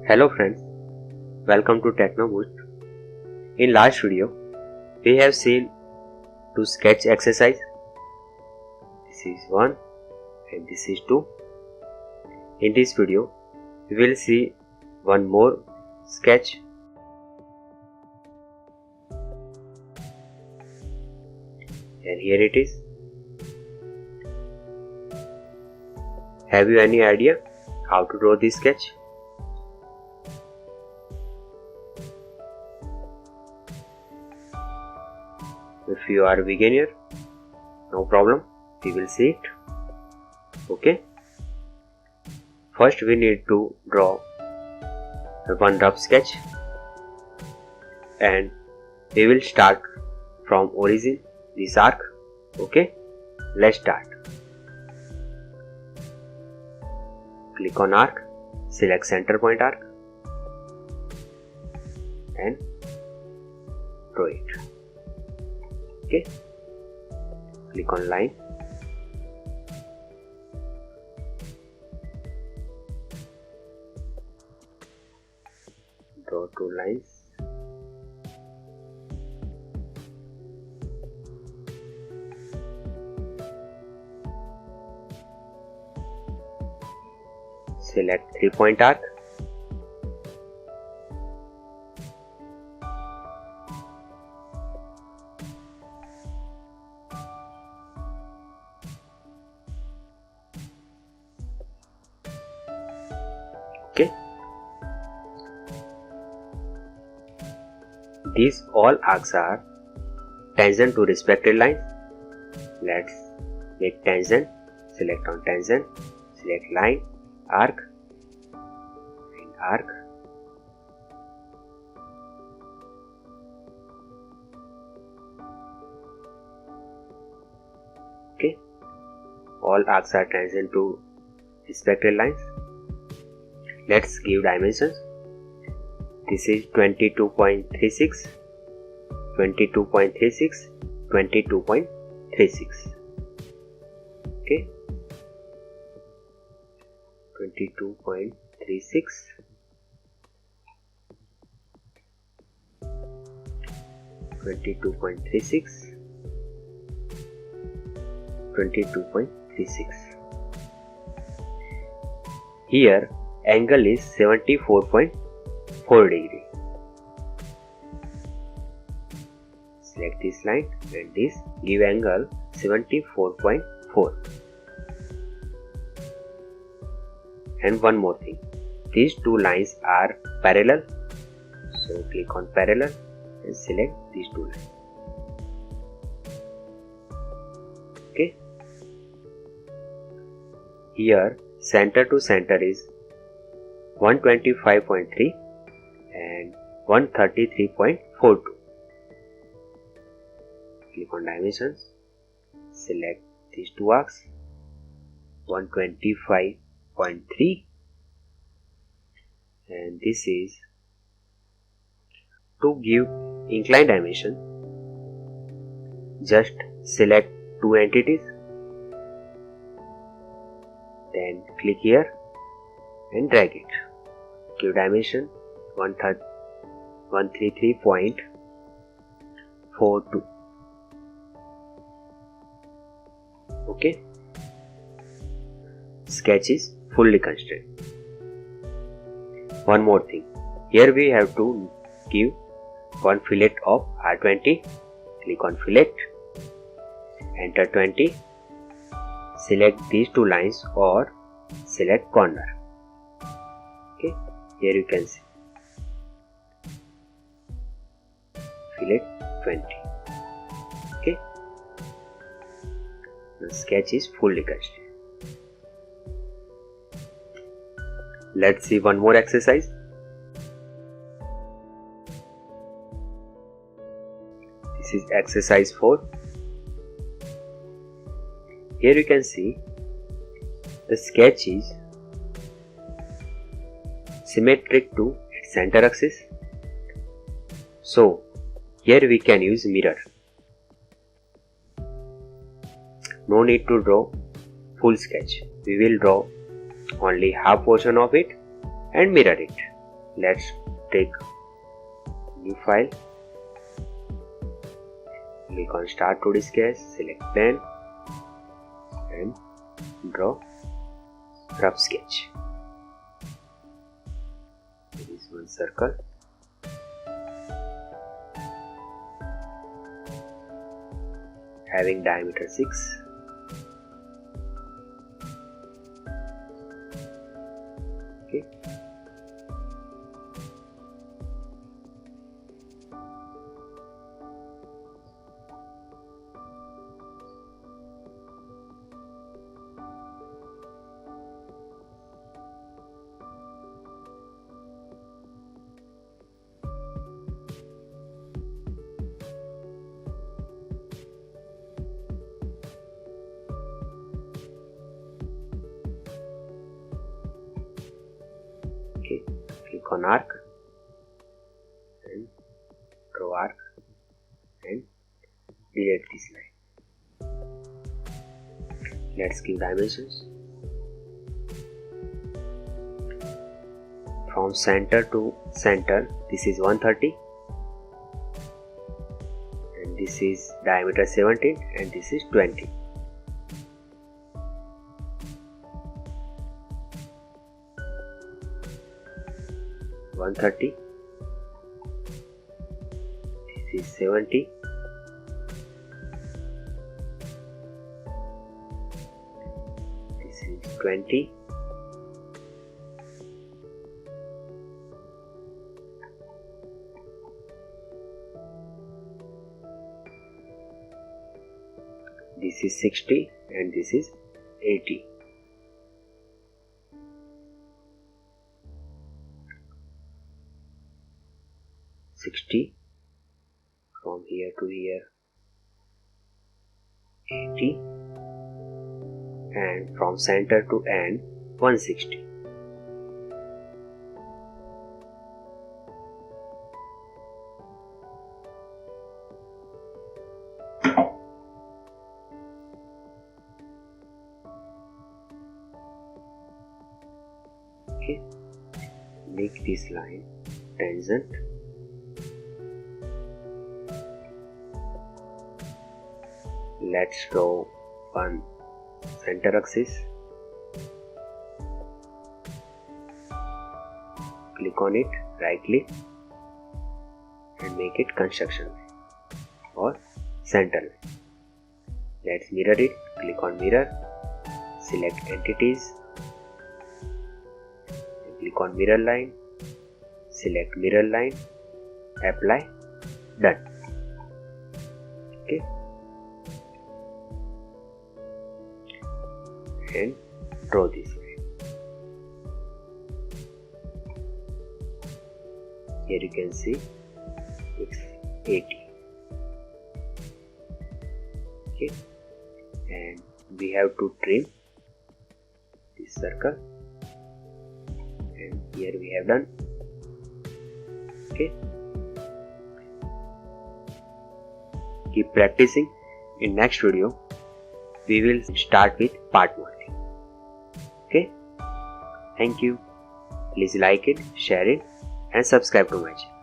Hello friends, welcome to TechnoBoost. In last video, we have seen two sketch exercise. This is 1 and this is 2. In this video, we will see one more sketch. And here it is. Have you any idea how to draw this sketch? If you are a beginner, no problem, we will see it. Okay. First we need to draw one rough sketch and we will start from origin, this arc. Okay, let's start. Click on arc, select center point arc and draw it. Okay, click on line, draw two lines, select 3-point arc, okay. These all arcs are tangent to respective lines. Let's make tangent. Select on tangent, select line, arc and arc. Okay, all arcs are tangent to respective lines. Let's give dimensions. This is 22.36, 22.36, 22.36. Okay, 22.36, 22.36, 22.36. Here angle is 74.4 degree. Select this line and this, give angle 74.4. And one more thing, these two lines are parallel, so click on parallel and select these two lines. Okay, here center to center is 125.3 and 133.42. Click on dimensions, select these two arcs, 125.3 and this is. To give incline dimension, just select two entities, then click here and drag it. Give dimension 133.42. Okay, sketch is fully constrained. One more thing, here we have to give one fillet of R20. Click on fillet, enter 20, select these two lines or select corner. Okay, here you can see fillet 20. Okay, the sketch is fully constrained. Let's see one more exercise. This is exercise 4. Here you can see the sketch is symmetric to its center axis. So here we can use mirror. no need to draw full sketch. We will draw only half portion of it and mirror it. Let's take new file. Click on Start 2D Sketch, select plane and draw rough sketch. There is one circle. Having diameter 6. Okay. Okay, click on arc and draw arc and delete this line. Let's give dimensions. From center to center, this is 130 and this is diameter 17 and this is 20. This is 70, this is 20, this is 60 and this is 80. From here to here 80 and from center to end 160. Okay, make this line tangent. Let's draw one center axis. Click on it, right click and make it construction line or center line. Let's mirror it. Click on mirror, select entities, click on mirror line, select mirror line, apply, done. Okay. And draw this line. Here you can see it's 80. Okay, and we have to trim this circle, and here we have done. Okay, keep practicing. In next video we will start with part modeling. Okay, thank you. Please like it, share it and subscribe to my channel.